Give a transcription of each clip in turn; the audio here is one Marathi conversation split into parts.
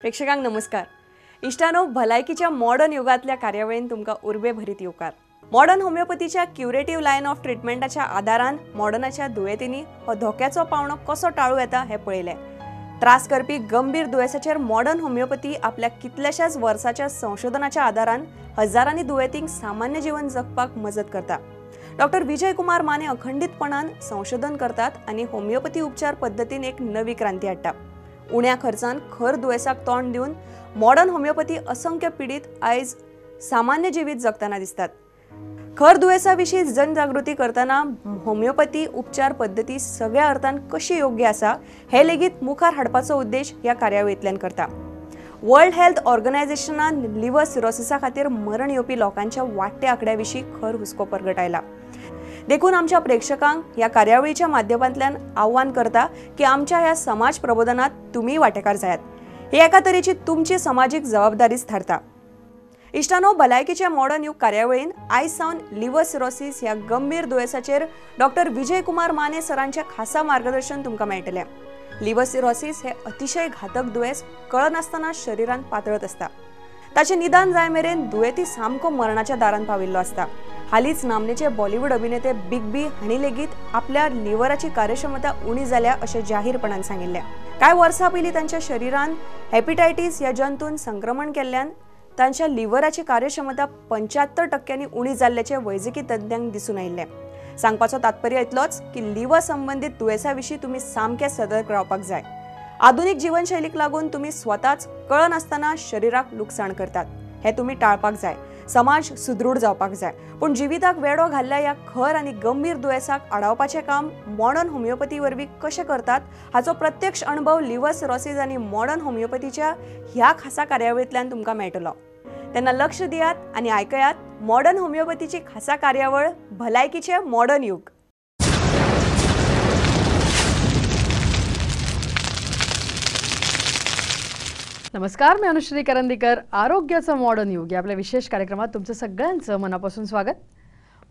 प्रेक्षकांक नमस्कार. इष्टानो, भलायकीच्या मॉडर्न युगातल्या कार्यावळीन तुमका उर्बे भरीत येवकार. मॉडर्न होमिओपॅथीच्या क्युरेटिव्ह लायन ऑफ ट्रीटमेंटाच्या आदारान मॉडर्नाच्या दुयेंतींनी हो धोक्याचो पावणो कसो टाळू येता हे पळयले. त्रास करपी गंभीर दुयेंसाचेर मॉडर्न होमिओपॅथी आपल्या कितल्याशाच वर्साच्या संशोधनाच्या आदारान हजारांनी दुयेंतींक सामान्य जीवन जगपाक मजत करता. डॉक्टर विजय कुमार माने अखंडितपणान संशोधन करतात आणि होमिओपॅथी उपचार पद्धतीन एक नवी क्रांती हाडटा. उण्या खर्चान खर दुयेंसाक तोंड दिवन मॉडर्न होमिओपॅथी असंख्य पीडित आयज सामान्य जिवीत जगताना दिसतात. खर दुयेंसाविशीं जनजागृती करताना होमिओपॅथी उपचार पद्धती सगळ्या अर्थान कशी योग्य आसा हे लेगीत मुखार हाडपाचो उद्देश ह्या कार्यावळींतल्यान करता. वर्ल्ड हेल्थ ऑर्गनायझेशनान लिव्हर सिरोसिसा खातीर मरण येवपी लोकांच्या वाडट्या आंकड्याविशीं खर हुस्को परगटायला. देखून आमच्या प्रेक्षकांक ह्या कार्यावळीच्या माध्यमांतल्यान आव्हान करता की आमच्या ह्या समाज प्रबोधनात तुम्ही वांटेकार जायात. ही एका तरेची तुमची सामाजिक जबाबदारीच थारता. इष्टानो, भलायकीच्या मॉडर्न युग कार्यावळीन आयज सावन लिव्हर सिरोसिस ह्या गंभीर दुयेंसाचेर डॉक्टर विजय कुमार माने सरांचे खासा मार्गदर्शन तुमकां मेळटलें. लिव्हर सिरोसिस हे अतिशय घातक दुयेंस कळनासतना शरीरान पातळत असता. ताचे निदान जाय मेरेन दुयेंती सामको मरणाच्या दारान पाविल्लो असता. हालींच नामनेचे बॉलिवूड अभिनेते बिग बी हांणी लेगीत आपल्या लिव्हराची कार्यक्षमता उणी जाल्या अशें जाहीरपणान सांगिल्लें. कांय वर्सां पयलीं तांच्या शरीरान हेपेटायटीस ह्या जंतून संक्रमण केल्ल्यान तांच्या लिव्हराची कार्यक्षमता 75% उणी जाल्ल्याचे वैजकी तज्ञांक दिसून आयिल्लें. सांगपाचो तात्पर्य इतलोच की लिव्हर संबंधित दुयेंसाविशीं तुमी सामके सतर्क रावपाक जाय. आधुनिक जीवनशैलीक लागून तुमी स्वताच कळनासतना शरीराक लुकसाण करतात. हे तुमी टाळपाक जाय. समाज सुदृढ जावपाक जाय. पूण जिविताक वेडो घाल्ल्या ह्या खर आनी गंभीर दुयेंसाक आडावपाचें काम मॉडर्न होमिओपॅथी वरवीं कशें करतात हाचो प्रत्यक्ष अणभव लिव्हर सिरोसिस आनी मॉडर्न होमिओपॅथीच्या ह्या खासा कार्यावळींतल्यान तुमकां मेळटलो. तेन्ना लक्ष दियात आनी आयकयात मॉडर्न होमिओपॅथीची खासा कार्यावळ भलायकीचे मॉडर्न युग. नमस्कार, मी अनुश्री करंदीकर. आरोग्याचं मॉडर्न युग या आपल्या विशेष कार्यक्रमात तुमचं सगळ्यांचं मनापासून स्वागत.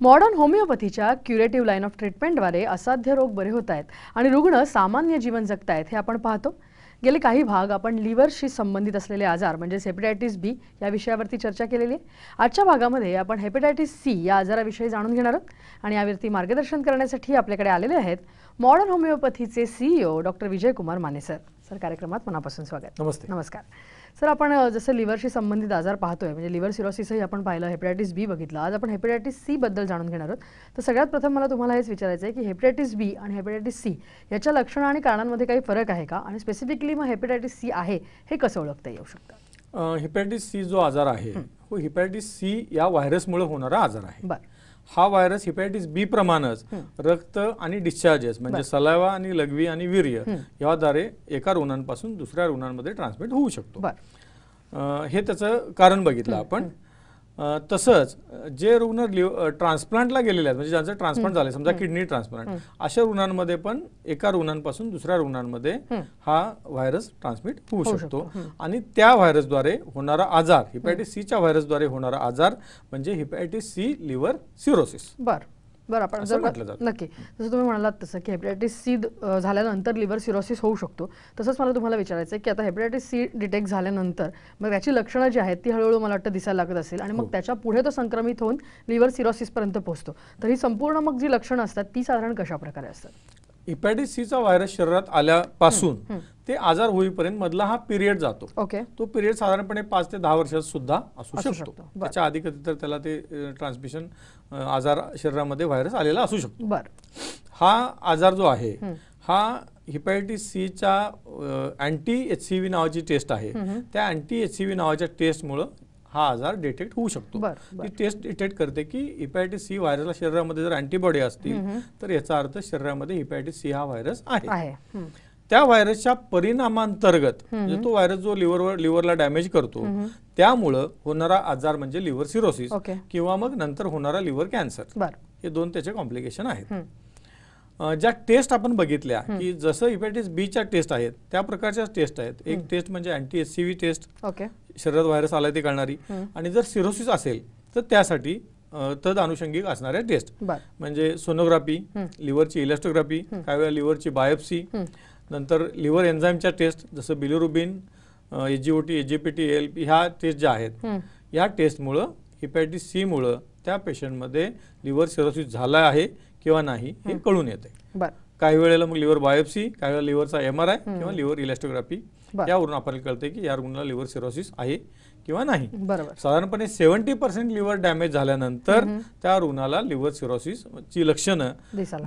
मॉडर्न होमिओपॅथीच्या क्युरेटिव्ह लाईन ऑफ ट्रीटमेंटद्वारे असाध्य रोग बरे होत आहेत आणि रुग्ण सामान्य जीवन जगतायत हे आपण पाहतो. गेले काही भाग आपण लिव्हरशी संबंधित असलेले आजार म्हणजेच हेपेटायटिस बी या विषयावरती चर्चा केलेली आहे. आजच्या भागामध्ये आपण हेपेटायटिस सी या आजाराविषयी जाणून घेणार आहोत आणि यावरती मार्गदर्शन करण्यासाठी आपल्याकडे आलेले आहेत modern होमिओपॅथीचे CEO doctor Vijay Kumar Mane sir. Sir, कार्यक्रमात मनापासून स्वागत. नमस्ते. नमस्कार सर. आपण जसं लिव्हरशी संबंधित आजार पाहतोय म्हणजे लिव्हर सिरोसिसही आपण पाहिलं, हेपेटायटिस बी बघितलं. आज आपण हेपेटायटिस सी बद्दल जाणून घेणार आहोत. तर सगळ्यात प्रथम मला तुम्हाला हेच विचारायचं आहे की हेपेटायटिस बी आणि हेपेटायटिस सी याच्या लक्षणं आणि कारणांमध्ये काही फरक आहे का, आणि स्पेसिफिकली मग हेपेटायटिस सी आहे हे कसं ओळखता येऊ शकतं? हेपेटायटिस सी जो आजार आहे तो हेपेटायटिस सी या व्हायरसमुळे होणारा आजार आहे. बरं. हा व्हायरस हेपेटायटिस बी प्रमाणेच रक्त आणि डिस्चार्जेस म्हणजे सलावा आणि लघवी आणि वीर्य याद्वारे एका रुग्णांपासून दुसऱ्या रुग्णांमध्ये ट्रान्समिट होऊ शकतो. हे त्याचं कारण बघितलं आपण. तसंच जे रुग्ण ट्रान्सप्लांटला गेलेले आहेत म्हणजे ज्यांचं ट्रान्सप्लांट झालं, समजा किडनी ट्रान्सप्लांट, अशा रुग्णांमध्ये पण एका रुग्णांपासून दुसऱ्या रुग्णांमध्ये हा व्हायरस ट्रान्समिट होऊ शकतो. आणि त्या व्हायरसद्वारे होणारा आजार, हेपेटायटिस सीच्या व्हायरसद्वारे होणारा आजार म्हणजे हेपेटायटिस सी लिव्हर सिरोसिस. बरं, आपण नक्की जसं तुम्ही म्हणालात तसं की हेपेटायटिस सी झाल्यानंतर लिव्हर सिरोसिस होऊ शकतो. तसंच मला तुम्हाला विचारायचं आहे की आता हेपेटायटिस सी डिटेक्ट झाल्यानंतर मग त्याची लक्षणं जी आहेत ती हळूहळू मला वाटतं दिसायला लागत असेल आणि मग त्याच्या पुढे तो संक्रमित होऊन लिव्हर सिरोसिसपर्यंत पोहोचतो. तर ही संपूर्ण मग जी लक्षणं असतात ती साधारण कशा प्रकारे असतात? हेपेटायटिस सीचा व्हायरस शरीरात आल्यापासून ते आजार होईपर्यंत मधला हा पिरियड जातो. तो पिरियड साधारणपणे 5 ते 10 वर्षात सुद्धा असू शकतो. त्याच्या आधी कधी तर त्याला ते ट्रान्समिशन आजार शरीरामध्ये व्हायरस आलेला असू शकतो. हा आजार जो आहे हा हेपेटायटिस सीच्या अँटी HCV नावाची टेस्ट आहे. त्या अँटी HCV नावाच्या टेस्टमुळं हा आजार डिटेक्ट होऊ शकतो. ती टेस्ट डिटेक्ट करते की हेपेटायटिस सी व्हायरसला शरीरामध्ये जर अँटीबॉडी असतील तर याचा अर्थ शरीरामध्ये हेपेटायटिस सी हा व्हायरस आहे. त्या व्हायरसच्या परिणामांतर्गत म्हणजे तो व्हायरस जो लिव्हरला डॅमेज करतो त्यामुळं होणारा आजार म्हणजे लिव्हर सिरोसिस किंवा मग नंतर होणारा लिव्हर कॅन्सर, हे दोन त्याचे कॉम्प्लिकेशन आहेत. ज्या टेस्ट आपण बघितल्या की जसं हेपेटायटिस बीच्या टेस्ट आहेत त्या प्रकारच्या टेस्ट आहेत. एक टेस्ट म्हणजे अँटी HCV टेस्ट, शरीरात व्हायरस आलाय ते कळणारी, आणि जर सिरोसिस असेल तर त्यासाठी तद अनुषंगिक असणाऱ्या टेस्ट म्हणजे सोनोग्राफी, लिव्हरची इलेस्टोग्राफी, काही वेळा लिव्हरची बायोप्सी, नंतर लिव्हर एन्झाईमच्या टेस्ट जसं बिलिरुबिन, AGOT, AGPT, ALP ह्या टेस्ट ज्या आहेत या टेस्टमुळं हेपॅटायटिस सी मुळे त्या पेशंटमध्ये लिव्हर सिरोसिस झाला आहे किंवा नाही हे कळून येते. काही वेळेला मग लिव्हर बायोप्सी, काही वेळेला लिव्हरचा MRI किंवा लिव्हर इलॅस्टोग्राफी यावरून आपल्याला कळते की या रुग्णाला लिव्हर सिरोसिस आहे किंवा नाही. साधारणपणे 70% लिव्हर डॅमेज झाल्यानंतर त्या रुग्णाला लिव्हर सिरोसिस ची लक्षणं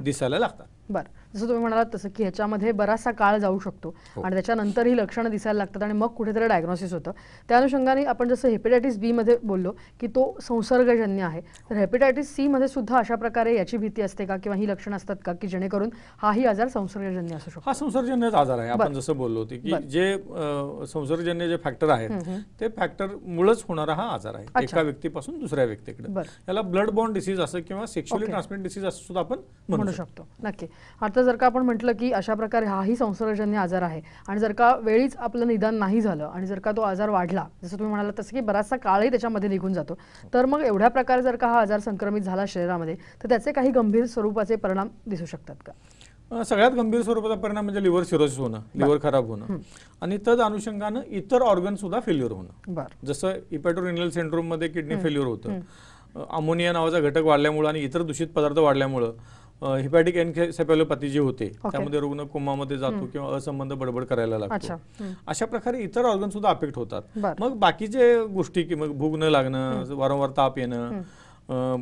दिसायला लागतात. बरं, जसं तुम्ही म्हणालात तसं की ह्याच्यामध्ये बराचसा काळ जाऊ शकतो आणि त्याच्यानंतर ही लक्षणं दिसायला लागतात आणि मग कुठेतरी डायग्नोसिस होतं. त्या अनुषंगाने आपण जसं हेपॅटायटिस बी मध्ये बोललो की तो संसर्गजन्य आहे, तर हेपॅटायटिस सी मध्ये सुद्धा अशा प्रकारे याची भीती असते का किंवा ही लक्षणं असतात का की जेणेकरून हाही आजार संसर्गजन्य असू शकतो? हा संसर्गजन्यच आजार आहे. आपण जसं बोललो होते की जे संसर्गजन्य जे फॅक्टर आहेत ते फॅक्टर मुळेच होणारा हा आजार आहे, एका व्यक्तीपासून दुसऱ्या व्यक्तीकडे. याला ब्लड बॉर्न डिसीज असं किंवा सेक्शुअली ट्रान्समिटेड डिसीज असं सुद्धा आपण म्हणू शकतो. नक्की. आता जर का आपण म्हटलं की अशा प्रकारे हाही संसर्गजन्य आजार आहे आणि जर का वेळीच आपलं निदान नाही झालं आणि जर का तो आजार वाढला, जसं तुम्ही म्हणाला तसं की बराचसा काळही त्याच्यामध्ये निघून जातो, तर मग एवढ्या प्रकारे जर का हा आजार संक्रमित झाला शरीरामध्ये तर त्याचे काही गंभीर स्वरूपाचे परिणाम दिसू शकतात का? सगळ्यात गंभीर स्वरूपाचा परिणाम म्हणजे लिव्हर सिरोसिस होणं, लिव्हर खराब होणं आणि तद अनुषंगानं इतर ऑर्गन सुद्धा फेल्युअर होणं. जसं हिपॅटोरिनल सिंड्रोम मध्ये किडनी फेल्युअर होतं, अमोनिया नावाचा घटक वाढल्यामुळे आणि इतर दूषित पदार्थ वाढल्यामुळे हिपॅटिक एन्सेफॅलोपॅथी जी होते त्यामध्ये रुग्ण कोमामध्ये जातो किंवा असंबंध बडबड करायला लागतो. अशा प्रकारे इतर ऑर्गन सुद्धा अफेक्ट होतात. मग बाकीचे गोष्टी की मग भूक न लागणं, वारंवार ताप येणं,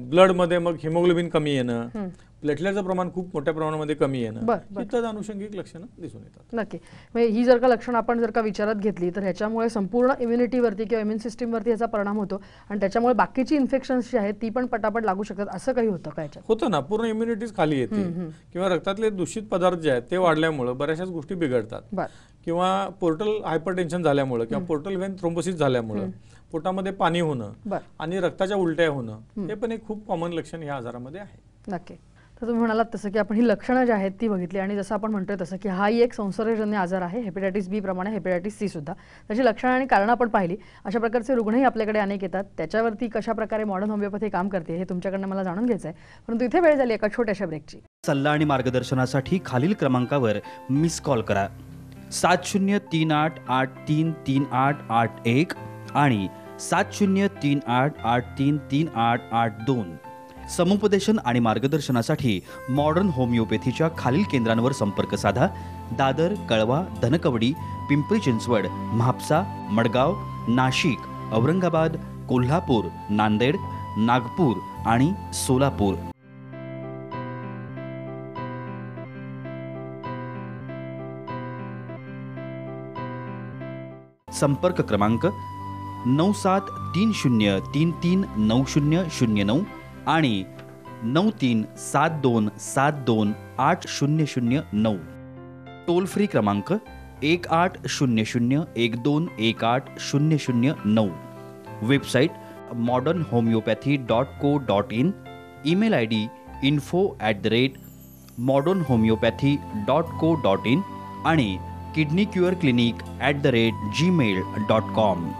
ब्लड मध्ये मग हिमोग्लोबिन कमी येणं, प्लेटलेटचं प्रमाण खूप मोठ्या प्रमाणामध्ये कमी येणं, इतर अनुषंगिक लक्षणं दिसून येतात. नक्की. ही जर का लक्षणं आपण जर का विचारात घेतली तर ह्याच्यामुळे संपूर्ण इम्युनिटीवरती किंवा इम्युन सिस्टीमवरती याचा परिणाम होतो आणि त्याच्यामुळे बाकीची इन्फेक्शन्स जी आहेत ती पण पटापट लागू शकतात, असं काही होतं का याच्यात? होतं ना, पूर्ण इम्युनिटीच खाली येते किंवा रक्तातले दूषित पदार्थ जे आहेत ते वाढल्यामुळे बऱ्याचशाच गोष्टी बिघडतात किंवा पोर्टल हायपरटेन्शन झाल्यामुळे किंवा पोर्टल व्हेन थ्रोम्बोसिस झाल्यामुळे पोटामध्ये पाणी होणं आणि रक्ताच्या उलट्या होणं हे पण एक खूप कॉमन लक्षण या आजारामध्ये आहे. नक्की. तर तुम्ही म्हणालात तसं की आपण ही लक्षणं जी आहेत ती बघितली आणि जसं आपण म्हणतोय तसं की हाही एक संसर्गजन्य आजार आहे, हेपॅटायटिस बी प्रमाणे हेपॅटायटिस सी सुद्धा. त्याची लक्षणं आणि कारणं आपण पाहिली. अशा प्रकारचे रुग्णही आपल्याकडे अनेक येतात. त्याच्यावरती कशा प्रकारे मॉडर्न होमिओपॅथी काम करते हे तुमच्याकडनं मला जाणून घ्यायचं आहे, परंतु इथे वेळ झाली एका छोट्याशा ब्रेकची. सल्ला आणि मार्गदर्शनासाठी खालील क्रमांकावर मिस कॉल करा 7038833881 आणि 7038833882. समुपदेशन आणि मार्गदर्शनासाठी मॉडर्न होमिओपॅथीच्या खालील केंद्रांवर संपर्क साधा. दादर, कळवा, धनकवडी, पिंपरी चिंचवड, म्हापसा, मडगाव, नाशिक, औरंगाबाद, कोल्हापूर, नांदेड, नागपूर आणि सोलापूर. संपर्क क्रमांक 9730339009 आणि 9372728009. टोल फ्री क्रमांक 180012180009. Website modernhomeopathy.co.in. Email ID info@modernhomeopathy.co.in आणि kidneycureclinic@gmail.com.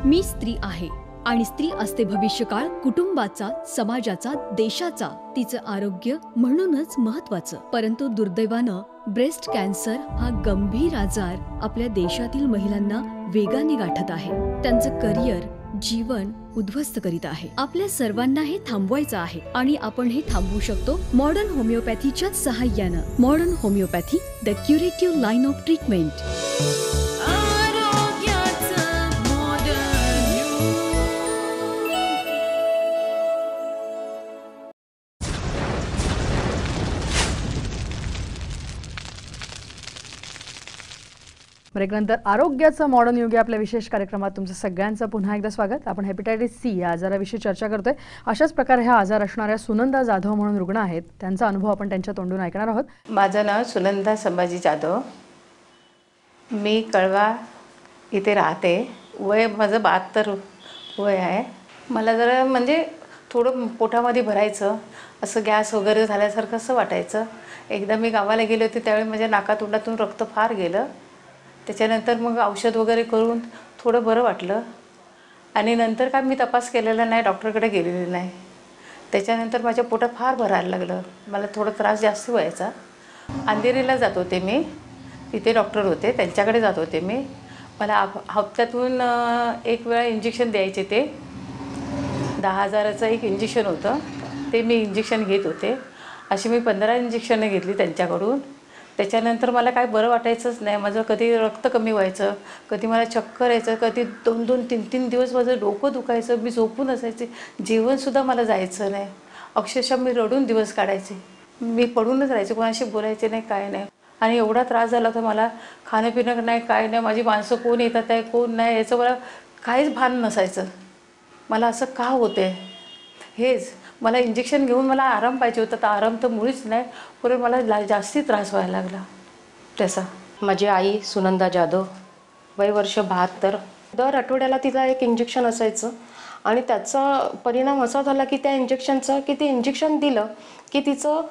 मी स्त्री आहे आणि स्त्री असते भविष्यकाळ कुटुंबाचा, समाजाचा, देशाचा. तिचं आरोग्य म्हणूनच महत्वाचं. परंतु दुर्दैवानं ब्रेस्ट कॅन्सर हा गंभीर आजार आपल्या देशातील महिलांना वेगाने गाठत आहे. त्यांचं करिअर, जीवन उद्ध्वस्त करीत आहे. आपल्या सर्वांना हे थांबवायचं आहे आणि आपण हे थांबवू शकतो मॉडर्न होमिओपॅथीच्या सहाय्यानं. Modern homeopathy, the curative line of treatment. ब्रेकनंतर आरोग्याचं मॉडर्न युग या आपल्या विशेष कार्यक्रमात तुमचं सगळ्यांचं पुन्हा एकदा स्वागत. आपण हेपॅटायटिस सी या आजाराविषयी चर्चा करतोय. अशाच प्रकारे हा आजार असणाऱ्या सुनंदा जाधव म्हणून रुग्ण आहेत, त्यांचा अनुभव आपण त्यांच्या तोंडून ऐकणार आहोत. माझं नाव सुनंदा संभाजी जाधव. मी कळवा इथे राहते. वय माझं 72 वय आहे. मला जरा म्हणजे थोडं पोटामध्ये भरायचं, असं गॅस वगैरे झाल्यासारखं असं वाटायचं. एकदा मी गावाला गेले होते त्यावेळी माझ्या नाकातोंडातून रक्त फार गेलं. त्याच्यानंतर मग औषध वगैरे करून थोडं बरं वाटलं. आणि नंतर काय मी तपास केलेला नाही, डॉक्टरकडे गेलेली नाही. त्याच्यानंतर माझ्या पोटात फार भरायला लागलं, मला थोडा त्रास जास्त व्हायचा. अंधेरीला जात होते मी, तिथे डॉक्टर होते, त्यांच्याकडे जात होते मी. मला हप्त्यातून एक वेळा इंजेक्शन द्यायचे. ते 10,000चं एक इंजेक्शन होतं, ते मी इंजेक्शन घेत होते. अशी मी 15 इंजेक्शनं घेतली त्यांच्याकडून. त्याच्यानंतर मला काय बरं वाटायचंच नाही. माझं कधी रक्त कमी व्हायचं, कधी मला चक्कर यायचं, कधी 2-2, 3-3 दिवस माझं डोकं दुखायचं, मी झोपून असायचे, जेवणसुद्धा मला जायचं नाही. अक्षरशः मी रडून दिवस काढायचे, मी पडूनच राहायचे, कोणाशी बोलायचे नाही, काय नाही. आणि एवढा त्रास झाला तर मला खाणं पिणं नाही, काय नाही, माझी माणसं कोण येतात आहे कोण नाही याचं मला काहीच भान नसायचं. मला असं का होते हेच, मला इंजेक्शन घेऊन मला आराम पाहिजे होता, तर आराम तर मुळीच नाही, परत मला जास्ती त्रास व्हायला लागला त्याचा. माझी आई सुनंदा जाधव, वय वर्ष 72. दर आठवड्याला तिला एक इंजेक्शन असायचं आणि त्याचा परिणाम असा झाला की त्या इंजेक्शनचा की ते इंजेक्शन दिलं की तिचं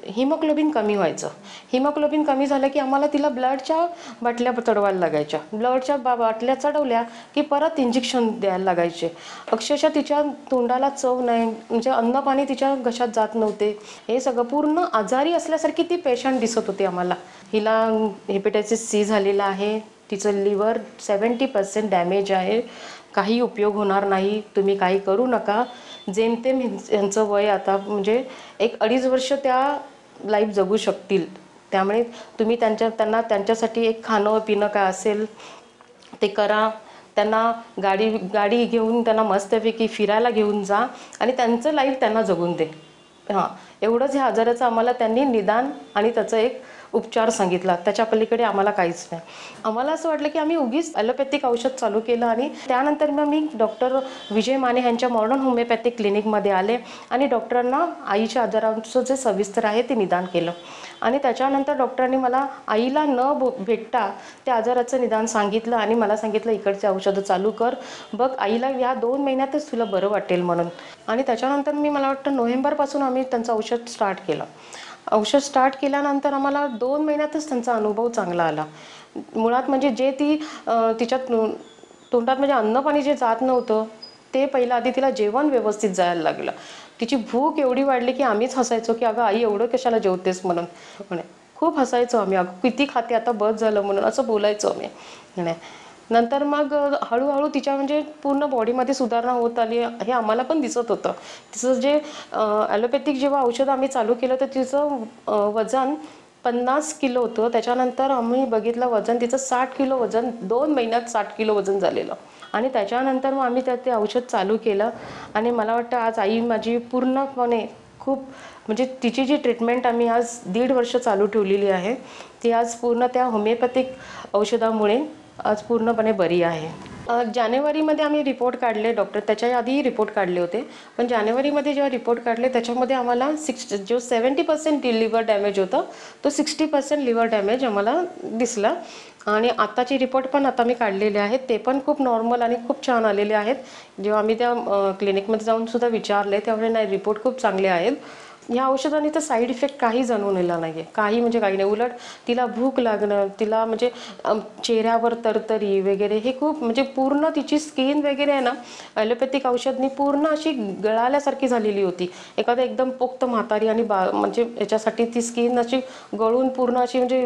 हिमोग्लोबिन कमी व्हायचं. हिमोग्लोबिन कमी झालं की आम्हाला तिला ब्लडच्या बाटल्या चढवायला लागायच्या. ब्लडच्या बाटल्या चढवल्या की परत इंजेक्शन द्यायला लागायचे. अक्षरशः तिच्या तोंडाला चव नाही, म्हणजे अन्न पाणी तिच्या घशात जात नव्हते. हे सगळं पूर्ण आजारी असल्यासारखी ती पेशंट दिसत होती आम्हाला. हिला हेपेटायटिस C झालेला आहे, तिचं लिव्हर 70% डॅमेज आहे, काही उपयोग होणार नाही, तुम्ही काही करू नका. जेमतेम यांचं वय आता म्हणजे 1-2.5 वर्ष त्या लाईफ जगू शकतील. त्यामुळे तुम्ही त्यांना त्यांच्यासाठी एक खाणं पिणं काय असेल ते करा. त्यांना गाडी घेऊन त्यांना मस्तपैकी फिरायला घेऊन जा आणि त्यांचं लाईफ त्यांना जगून दे. हां, एवढंच ह्या आजाराचं आम्हाला त्यांनी निदान आणि त्याचं एक उपचार सांगितला, त्याच्या पलीकडे आम्हाला काहीच नाही. आम्हाला असं वाटलं की आम्ही उगीच ॲलोपॅथिक औषध चालू केलं आणि त्यानंतर मग मी डॉक्टर विजय माने यांच्या मॉडर्न होमिओपॅथिक क्लिनिकमध्ये आले आणि डॉक्टरांना आईच्या आजाराचं जे सविस्तर आहे ते निदान केलं. आणि त्याच्यानंतर डॉक्टरांनी मला आईला न भेटता त्या आजाराचं निदान सांगितलं आणि मला सांगितलं इकडचे औषधं चालू कर, बघ आईला या 2 महिन्यातच तुला बरं वाटेल म्हणून. आणि त्याच्यानंतर मला वाटतं नोव्हेंबरपासून आम्ही त्यांचं औषध स्टार्ट केलं. औषध स्टार्ट केल्यानंतर आम्हाला 2 महिन्यातच त्यांचा अनुभव चांगला आला. मुळात म्हणजे जे ती तिच्या तोंडात म्हणजे अन्नपाणी जे जात नव्हतं ते पहिलं आधी तिला जेवण व्यवस्थित जायला लागलं. तिची भूक एवढी वाढली की आम्हीच हसायचो की अगं आई एवढं कशाला जेवतेस म्हणून. खूप हसायचो आम्ही, अगं किती खाते आता बस झालं म्हणून असं बोलायचो आम्ही. नंतर मग हळूहळू तिच्या म्हणजे पूर्ण बॉडीमध्ये सुधारणा होत आली, हे आम्हाला पण दिसत होतं. तिचं जे ॲलोपॅथिक जेव्हा औषध आम्ही चालू केलं तर तिचं वजन 50 किलो होतं. त्याच्यानंतर आम्ही बघितलं वजन तिचं 60 किलो वजन, 2 महिन्यात 60 किलो वजन झालेलं. आणि त्याच्यानंतर मग आम्ही ते औषध चालू केलं आणि मला वाटतं आज आई माझी पूर्णपणे खूप म्हणजे तिची जी ट्रीटमेंट आम्ही आज 1.5 वर्ष चालू ठेवलेली आहे ती आज पूर्ण त्या होमिओपॅथिक औषधामुळे आज पूर्णपणे बरी आहे. जानेवारीमध्ये आम्ही रिपोर्ट काढले, डॉक्टर त्याच्या आधीही रिपोर्ट काढले होते, पण जानेवारीमध्ये जेव्हा रिपोर्ट काढले त्याच्यामध्ये आम्हाला जो 70% लिव्हर डॅमेज होतं तो 60% लिव्हर डॅमेज आम्हाला दिसला. आणि आत्ताचे रिपोर्ट पण आता मी काढलेले आहेत, ते पण खूप नॉर्मल आणि खूप छान आलेले आहेत. जेव्हा आम्ही त्या क्लिनिकमध्ये जाऊन सुद्धा विचारले त्यामुळे नाही रिपोर्ट खूप चांगले आहेत. या औषधाने तर साईड इफेक्ट काही जाणवून आला नाही आहे, काही म्हणजे काही नाही. उलट तिला भूक लागणं, तिला म्हणजे चेहऱ्यावर तरतरी वगैरे हे खूप म्हणजे पूर्ण तिची स्किन वगैरे आहे ना ॲलोपॅथिक औषधनी पूर्ण अशी गळाल्यासारखी झालेली होती. एखादं एकदम पोक्त म्हातारी आणि म्हणजे याच्यासाठी ती स्किन अशी गळून पूर्ण अशी म्हणजे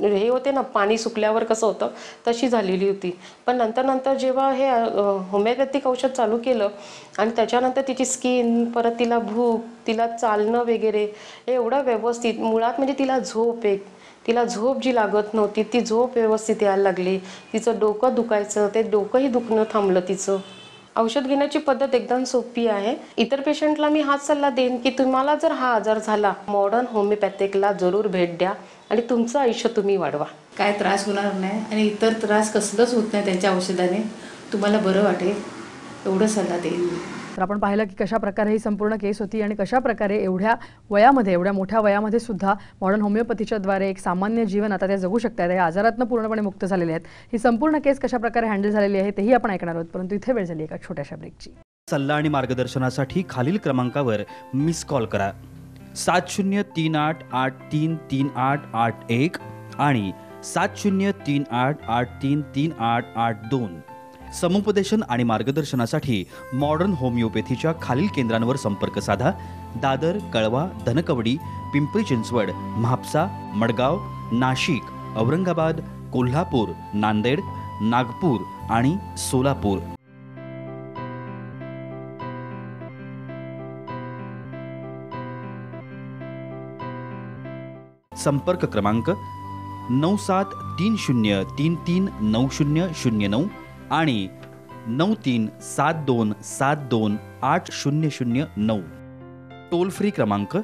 हे होते ना पाणी सुकल्यावर कसं होतं तशी झालेली होती. पण नंतर जेव्हा हे होमिओपॅथिक औषध चालू केलं आणि त्याच्यानंतर तिची स्किन, परत तिला भूक, तिला चालणं वगैरे हे एवढं व्यवस्थित, मुळात म्हणजे तिला झोप जी लागत नव्हती ती झोप व्यवस्थित यायला लागली. तिचं डोकं दुखायचं ते डोकंही दुखणं थांबलं तिचं. औषध घेण्याची पद्धत एकदम सोपी आहे. इतर पेशंटला मी हाच सल्ला देईन की तुम्हाला जर हा आजार झाला मॉडर्न होमिओपॅथिकला जरूर भेट द्या आणि तुमचं आयुष्य तुम्ही वाढवा. काय त्रास होणार नाही आणि इतर त्रास कसलंच होत नाही त्यांच्या औषधाने, तुम्हाला बरं वाटेल एवढं सल्ला देईन मी. तर आपण पाहिलं की कशा प्रकारे ही संपूर्ण केस होती आणि कशा प्रकारे एवढ्या मोठ्या वयामध्ये सुद्धा मॉडर्न होमिओपॅथीच्या द्वारे एक सामान्य जीवन आता त्या जगू शकतात, या आजारातनं पूर्णपणे मुक्त झालेले आहेत. ही संपूर्ण केस कशा प्रकारे हँडल झालेली आहे तेही आपण ऐकणार आहोत, परंतु इथे वेळ झाली एका छोट्याशा ब्रेकची. सल्ला आणि मार्गदर्शनासाठी खालील क्रमांकावर मिस कॉल करा 7038833881 आणि 7038833882. समुपदेशन आणि मार्गदर्शनासाठी मॉडर्न होमिओपॅथीच्या खालील केंद्रांवर संपर्क साधा. दादर, कळवा, धनकवडी, पिंपरी चिंचवड, म्हापसा, मडगाव, नाशिक, औरंगाबाद, कोल्हापूर, नांदेड, नागपूर आणि सोलापूर. संपर्क क्रमांक 9730339009 आणि 9372728009. टोल फ्री क्रमांक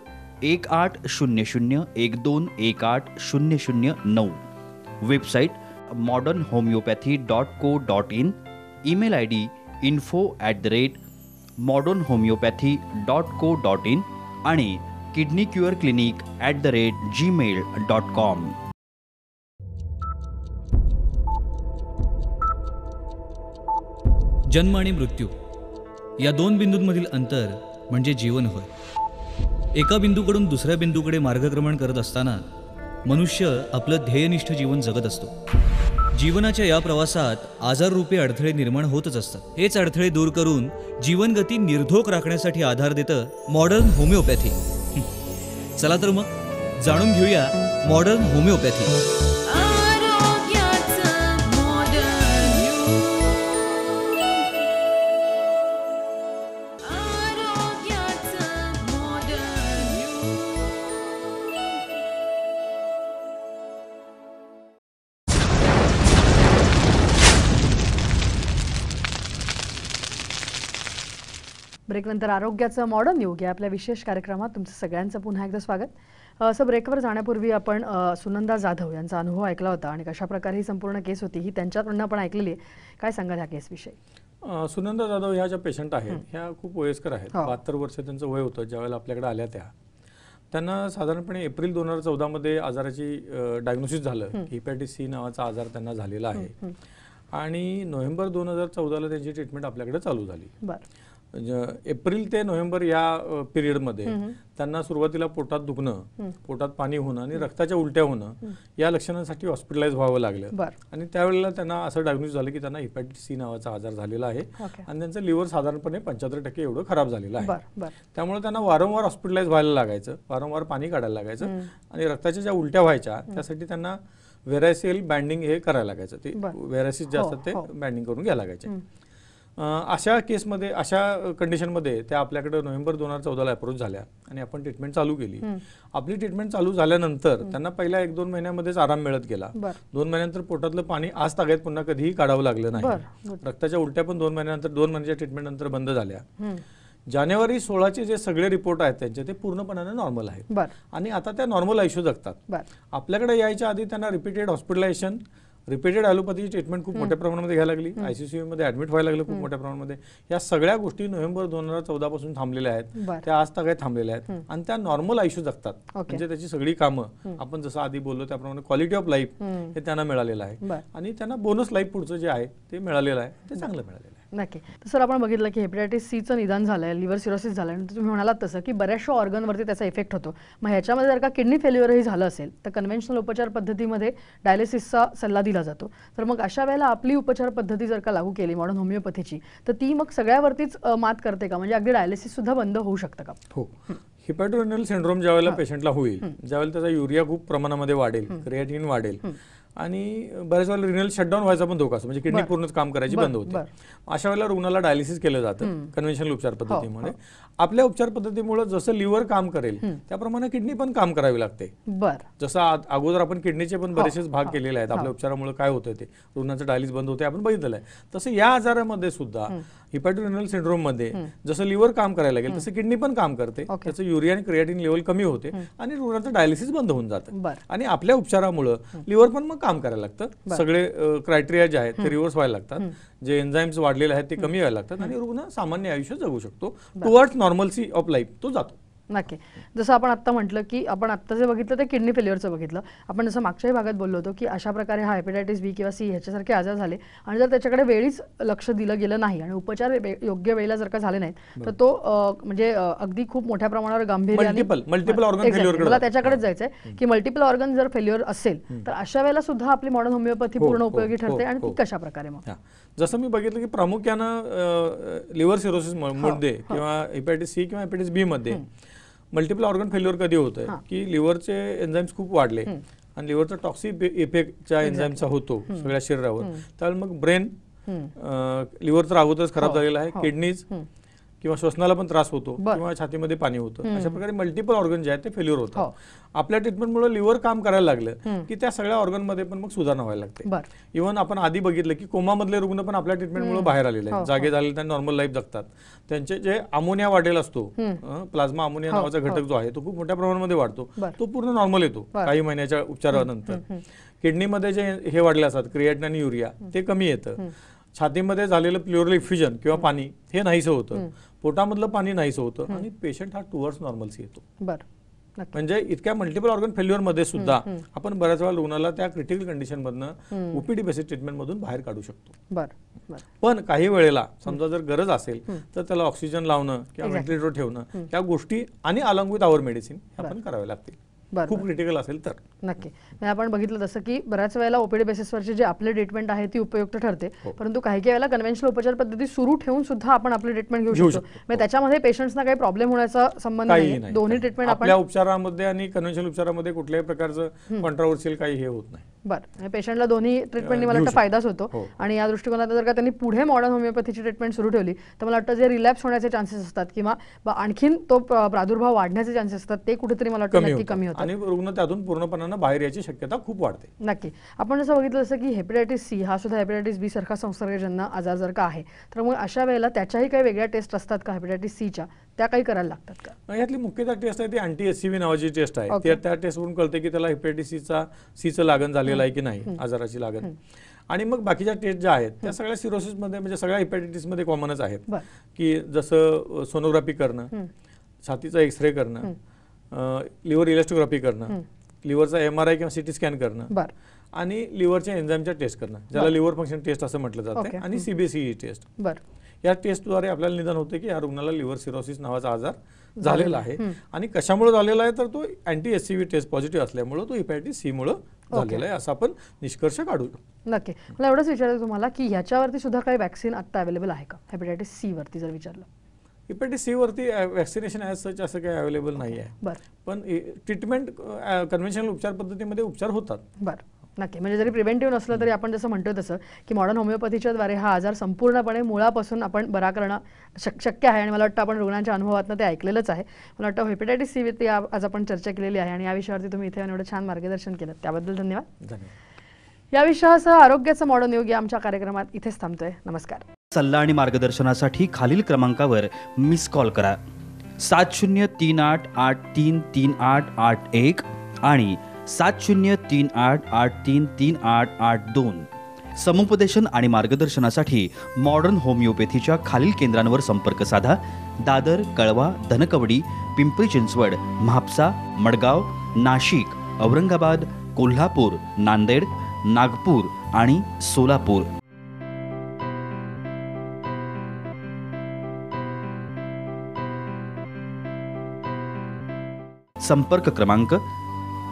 180012180009. Website modernhomeopathy.co.in. Email ID info@modernhomeopathy.co.in आणि kidneycureclinic@gmail.com. जन्म आणि मृत्यू या दोन बिंदूंमधील अंतर म्हणजे जीवन होय. एका बिंदूकडून दुसऱ्या बिंदूकडे मार्गक्रमण करत असताना मनुष्य आपलं ध्येयनिष्ठ जीवन जगत असतो. जीवनाच्या या प्रवासात आजाररूपी अडथळे निर्माण होतच असतात. हेच अडथळे दूर करून जीवनगती निर्धोक राखण्यासाठी आधार देतं मॉडर्न होमिओपॅथी. चला तर मग जाणून घेऊया मॉडर्न होमिओपॅथी. ब्रेकनंतर आरोग्याचं मॉडर्न योग या आपल्या विशेष कार्यक्रमात तुमचं सगळ्यांचं पुन्हा एकदा स्वागत. असं ब्रेकवर जाण्यापूर्वी आपण सुनंदा जाधव यांचा अनुभव ऐकला होता आणि कशा प्रकारे ही संपूर्ण केस होती ही त्यांच्याकडून आपण ऐकलेली आहे. काय सांगाल ह्या केसविषयी? सुनंदा जाधव ह्या ज्या पेशंट आहेत ह्या खूप वयस्कर आहेत. 72 वर्ष त्यांचं वय होतं ज्यावेळेला आपल्याकडे आल्या. त्यांना साधारणपणे एप्रिल 2014 मध्ये आजाराची डायग्नोसिस झालं. हेपॅटायटिस सी नावाचा आजार त्यांना झालेला आहे आणि नोव्हेंबर 2014ला त्यांची ट्रीटमेंट आपल्याकडे चालू झाली. एप्रिल ते नोव्हेंबर या पिरियडमध्ये त्यांना सुरुवातीला पोटात दुखणं, पोटात पाणी होणं आणि रक्ताच्या उलट्या होणं या लक्षणांसाठी हॉस्पिटलाइज व्हावं लागलं. आणि त्यावेळेला त्यांना असं डायग्नोसिस झालं की त्यांना हेपॅटायटिस सी नावाचा आजार झालेला आहे आणि त्यांचं लिव्हर साधारणपणे 75% एवढं खराब झालेलं आहे. त्यामुळे त्यांना वारंवार हॉस्पिटलाइज व्हायला लागायचं, वारंवार पाणी काढायला लागायचं आणि रक्ताच्या ज्या उलट्या व्हायच्या त्यासाठी त्यांना व्हेरायसियल बँडिंग हे करायला लागायचं. ते व्हेरायसिस जे असतात ते बँडिंग करून घ्यायला लागायचे. अशा केसमध्ये, अशा कंडिशनमध्ये त्या आपल्याकडे नोव्हेंबर 2014ला अप्रोच झाल्या आणि आपण ट्रीटमेंट चालू केली. आपली ट्रीटमेंट चालू झाल्यानंतर त्यांना पहिल्या 1-2 महिन्यामध्येच आराम मिळत गेला. 2 महिन्यानंतर पोटातलं पाणी आज तागायत पुन्हा कधीही काढावं लागलं नाही. रक्ताच्या उलट्या पण 2 महिन्यानंतर, 2 महिन्याच्या ट्रीटमेंट नंतर बंद झाल्या. जानेवारी 16चे जे सगळे रिपोर्ट आहेत त्यांचे ते पूर्णपणाने नॉर्मल आहेत आणि आता त्या नॉर्मल आयुष्य जगतात. आपल्याकडे यायच्या आधी त्यांना रिपीटेड हॉस्पिटलायझेशन, रिपीटेड ॲलोपॅथीची ट्रीटमेंट खूप मोठ्या प्रमाणामध्ये घ्यायला लागली. ICCU मध्ये ऍडमिट व्हायला लागलं खूप मोठ्या प्रमाणामध्ये. या सगळ्या गोष्टी नोव्हेंबर 2014 पासून थांबलेल्या आहेत. त्या आज तागायत थांबलेल्या आहेत आणि त्या नॉर्मल आयुष्य जगतात. म्हणजे त्याची सगळी कामं आपण जसं आधी बोललो त्याप्रमाणे क्वालिटी ऑफ लाईफ हे त्यांना मिळालेलं आहे आणि त्यांना बोनस लाईफ पुढचं जे आहे ते मिळालेलं आहे, ते चांगलं मिळालेलं आहे. नक्की. तर सर, आपण बघितलं की हेपॅटायटिस सीचं निदान झालंय, लिव्हर सिरोसिस झालंय आणि तुम्ही म्हणालात तसं की बऱ्याचशा ऑर्गनवरती त्याचा इफेक्ट होतो. मग ह्याच्यामध्ये जर का किडनी फेल्युअरही झालं असेल तर कन्व्हेन्शनल उपचार पद्धतीमध्ये डायलिसिसचा सल्ला दिला जातो. तर मग अशा वेळेला आपली उपचार पद्धती जर का लागू केली मॉडर्न होमिओपॅथीची तर ती मग सगळ्यावरतीच मात करते का? म्हणजे अगदी डायलिसिस सुद्धा बंद होऊ शकतं का? हो. हिपॅटोरेनल सिंड्रोम ज्यावेळेला पेशंटला होईल ज्यावेळेला त्याचा युरिया खूप प्रमाणामध्ये वाढेल, क्रिएटिन वाढेल आणि बऱ्याच वेळेला रिनल शटडाऊन व्हायचा पण धोका असतो. म्हणजे किडनी पूर्णच काम करायची बंद होते. अशा वेळेला रुग्णाला डायलिसिस केलं जातं कन्व्हेन्शनल उपचार पद्धतीमुळे. आपल्या उपचार पद्धतीमुळे जसं लिव्हर काम करेल त्याप्रमाणे किडनी पण काम करावी लागते. जसं अगोदर आपण किडनीचे पण बरेचसे भाग केलेले आहेत. आपल्या उपचारामुळे काय होतं ते रुग्णाचं डायलिसिस बंद होते आपण बघितलेलं आहे. तसं या आजारामध्ये सुद्धा हिपॅटोरेनल सिंड्रोम मध्ये जसं लिव्हर काम करायला लागेल तसं किडनी पण काम करते. त्याचं युरिया आणि क्रिएटिन लेवल कमी होते आणि रुग्णाचं डायलिसिस बंद होऊन जातं आणि आपल्या उपचारामुळे लिव्हर पण मग काम करायला लागतं. सगळे क्रायटेरिया जे आहेत ते रिव्हर्स व्हायला लागतात. जे एन्झाईम्स वाढलेले आहेत ते कमी व्हायला लागतात आणि रुग्ण सामान्य आयुष्य जगू शकतो. टुवर्ड्स नॉर्मल्सी ऑफ लाईफ तो जातो. नक्की. जसं आपण आत्ता म्हटलं की आपण आत्ता जे बघितलं ते किडनी फेल्युअरचं बघितलं. आपण जसं मागच्याही भागात बोललो होतो की अशा प्रकारे हा हेपेटायटिस बी किंवा सी ह्याच्यासारखे आजार झाले आणि जर त्याच्याकडे वेळीच लक्ष दिलं गेलं नाही आणि उपचार योग्य वेळेला जर का झाले नाहीत तर तो म्हणजे अगदी खूप मोठ्या प्रमाणावर गांभीर्याने मल्टिपल ऑर्गन फेल्युअर मला त्याच्याकडेच जायचंय की मल्टिपल ऑर्गन जर फेल्युअर असेल तर अशा वेळेला सुद्धा आपली मॉडर्न होमिओपॅथी पूर्ण उपयोगी ठरते आणि ती कशा प्रकारे मग? जसं मी बघितलं की प्रामुख्यानं लिव्हर सिरोसिस मध्ये किंवा हेपॅटायटिस सी किंवा हेपॅटायटिस बी मध्ये मल्टिपल ऑर्गन फेल्युअर कधी होतंय की लिव्हरचे एन्झाईम्स खूप वाढले आणि लिव्हरचा टॉक्सिक इफेक्टच्या एन्झाईमचा होतो सगळ्या शरीरावर. त्यामुळे मग ब्रेन, लिव्हर तर अगोदरच खराब झालेला आहे, किडनीज किंवा श्वसनाला पण त्रास होतो किंवा छातीमध्ये पाणी होतं. अशा प्रकारे मल्टिपल ऑर्गन जे आहेत ते फेल्युअर होतात. आपल्या ट्रीटमेंटमुळे लिव्हर काम करायला लागलं की त्या सगळ्या ऑर्गनमध्ये पण मग सुधारणा व्हायला लागते. इव्हन आपण आधी बघितलं की कोमामधले रुग्ण पण आपल्या ट्रीटमेंटमुळे बाहेर आलेले आहेत, जागे झालेले, त्यांनी नॉर्मल लाईफ जगतात. त्यांचे जे अमोनिया वाढेल असतो, प्लाझ्मा अमोनिया नावाचा घटक जो आहे तो खूप मोठ्या प्रमाणामध्ये वाढतो, तो पूर्ण नॉर्मल येतो काही महिन्याच्या उपचारानंतर. किडनीमध्ये जे हे वाढले असतात क्रिएटिन आणि युरिया ते कमी येतं. छातीमध्ये झालेलं प्युअरल इफ्युजन किंवा पाणी हे नाहीसं होतं, पोटामधलं पाणी नाहीसं होतं आणि पेशंट हा टुवर्ड्स नॉर्मलसी येतो. म्हणजे इतक्या मल्टिपल ऑर्गन फेल्युअर मध्ये सुद्धा आपण बऱ्याच वेळा रुग्णाला त्या क्रिटिकल कंडिशन मधनं ओपीडी बेसिस ट्रीटमेंट मधून बाहेर काढू शकतो. पण काही वेळेला समजा जर गरज असेल तर त्याला ऑक्सिजन लावणं किंवा व्हेंटिलेटर ठेवणं या गोष्टी आणि अलॉंग विथ आवर मेडिसिन आपण करावे लागतील खूप क्रिटिकल असेल तर. नक्की. आपण बघितलं तसं की बऱ्याच वेळेला ओपीडी बेसिसवरची जी आपली ट्रीटमेंट आहे ती उपयुक्त ठरते, परंतु काही काही वेळेला कन्व्हेन्शनल उपचार पद्धती सुरू ठेवून सुद्धा आपण आपली ट्रीटमेंट घेऊ शकतो. म्हणजे त्याच्यामध्ये पेशंट्सना काही प्रॉब्लेम होण्याचा संबंध नाही. दोन्ही ट्रीटमेंट आपल्या उपचारामध्ये आणि कन्व्हेन्शनल उपचारामध्ये कुठल्याही प्रकारचं कॉन्ट्रोवर्शियल काही हे होत नाही. बरं, पेशंटला दोन्ही ट्रीटमेंटनी मला वाटतं फायदाच होतो. आणि या दृष्टिकोनात जर का त्यांनी पुढे मॉडर्न होमिओपॅथीची ट्रीटमेंट सुरू ठेवली तर मला वाटतं जे रिलॅप्स होण्याचे चान्सेस असतात किंवा आणखीन तो प्रादुर्भाव वाढण्याचे चान्सेस असतात ते कुठेतरी मला वाटतं नक्की कमी होतात आणि रुग्ण त्यातून पूर्णपणाने बाहेर याची शक्यता खूप वाढते. नक्की. आपण जसं बघितलं जसं की हेपेटायटिस सी हा सुद्धा हेपेटायटिस बी सारखा संसर्गजन्य आजार जर का आहे तर मग अशा वेळेला त्याच्याही काही वेगळ्या टेस्ट असतात का हेपेटायटिस सीच्या, त्या काही करायला लागतात का? यातली मुख्यतः टेस्ट आहे ती अँटी HCV नावाची टेस्ट आहे. त्या टेस्टवरून कळते की त्याला हेपेटायटिस सीचं लागण झालेलं आहे की नाही, आजाराची लागण. आणि मग बाकीच्या टेस्ट ज्या आहेत त्या सगळ्या सिरोसिसमध्ये म्हणजे सगळ्या हेपेटायटिसमध्ये कॉमनच आहेत की जसं सोनोग्राफी करणं, छातीचा एक्सरे करणं, लिव्हर इलेस्टोग्राफी करणं, लिव्हरचा MRI किंवा CT स्कॅन करणं आणि लिव्हरच्या एन्झाईमच्या टेस्ट करणं ज्याला लिव्हर फंक्शन टेस्ट असं म्हटलं जातं आणि CBCE टेस्ट. या टेस्टद्वारे आपल्याला निदान होते की या रुग्णाला लिव्हर सिरोसिस नावाचा आजार झालेला आहे आणि कशामुळे झालेला आहे तर तो अँटी HCV टेस्ट पॉझिटिव्ह असल्यामुळे तो हेपॅटायटिस सी मुळे झालेला आहे असं आपण निष्कर्ष काढू. नक्की. मला एवढंच विचारायचं तुम्हाला की ह्याच्यावरती सुद्धा काही वॅक्सिन आता अवेलेबल आहे का हेपॅटायटिस सी वरती जर विचारलं? हेपॅटायटिस सी वरती वॅक्सिनेशन ॲज सच असं काही अवेलेबल नाही आहे, पण ट्रीटमेंट कन्व्हेन्शनल उपचार पद्धतीमध्ये उपचार होतात. बरं, नक्की. म्हणजे जरी प्रिव्हेंटिव्ह नसलं तरी आपण जसं म्हणतो तसं की मॉडर्न होमिओपॅथीच्या द्वारे हा आजार संपूर्णपणे मुळापासून आपण बरा करणं शक्य आहे आणि मला वाटतं आपण रुग्णांच्या अनुभवातनं ते ऐकलेलंच आहे. मला वाटतं हेपॅटायटिस सी वरती आज आपण चर्चा केलेली आहे आणि या विषयावरती तुम्ही इथे एवढं छान मार्गदर्शन केलं त्याबद्दल धन्यवाद. या विषयासह आरोग्याचं मॉडर्न युग या आमच्या कार्यक्रमात इथेच थांबतोय. नमस्कार. सल्ला आणि मार्गदर्शनासाठी खालील क्रमांकावर मिस कॉल करा 7038833881 आणि 7038833882. समुपदेशन आणि मार्गदर्शनासाठी मॉडर्न होमिओपॅथीच्या खालील केंद्रांवर संपर्क साधा. दादर, कळवा, धनकवडी, पिंपरी चिंचवड, म्हापसा, मडगाव, नाशिक, औरंगाबाद, कोल्हापूर, नांदेड, नागपूर आणि सोलापूर. संपर्क क्रमांक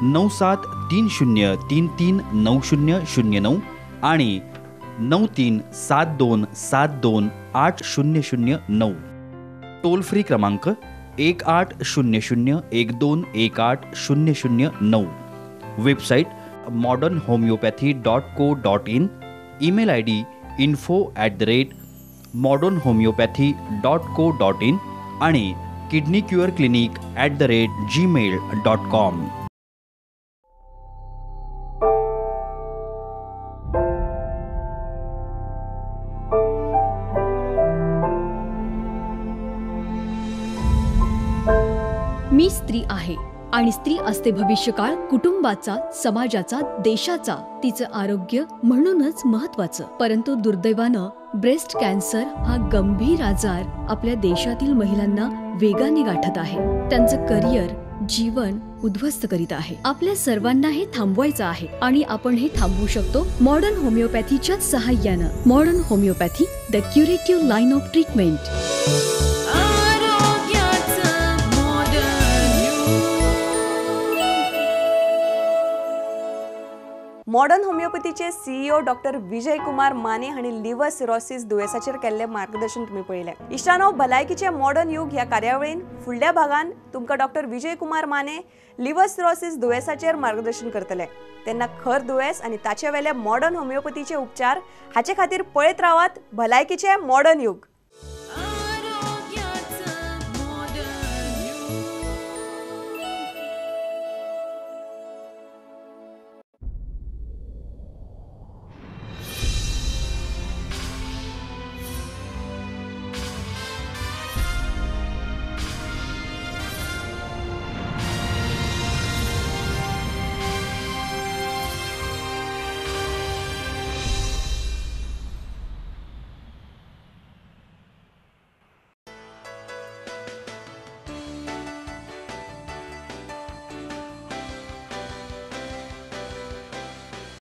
9730339009 आणि 9372728009. टोल फ्री क्रमांक 180012180009. Website modernhomeopathy.co.in. Email ID info@modernhomeopathy.co.in आणि kidneycureclinic@gmail.com. मी स्त्री आहे आणि स्त्री असते भविष्यकाळ कुटुंबाचा, समाजाचा, देशाचा, तिचं आरोग्य म्हणूनच महत्वाचं. परंतु दुर्दैवानं ब्रेस्ट कॅन्सर हा गंभीर आजार आपल्या देशातील महिलांना वेगाने गाठत आहे. त्यांचं करिअर, जीवन उद्ध्वस्त करीत आहे. आपल्या सर्वांना हे थांबवायचं आहे आणि आपण हे थांबवू शकतो मॉडर्न होमिओपॅथीच्या सहाय्यानं. Modern homeopathy, the curative line of treatment. Modern होमिओपॅथीचे सीईओ डॉक्टर विजय कुमार माने हांणी लिव्हर सिरोसिस दुयेसाचेर केल्ले मार्गदर्शन तुम्ही पळयलें. इश्टानो, भलायकीचे मॉडर्न युग ह्या कार्यावळीन फुडल्या भागान तुमकां doctor Vijay Kumar Mane liver cirrhosis दुयेसाचेर मार्गदर्शन करतले. तेन्ना खर दुयेस आनी ताचे वेले मॉडर्न होमिओपॅथीचे उपचार हाचे खातीर पळयत रावात भलायकीचे मॉडर्न युग.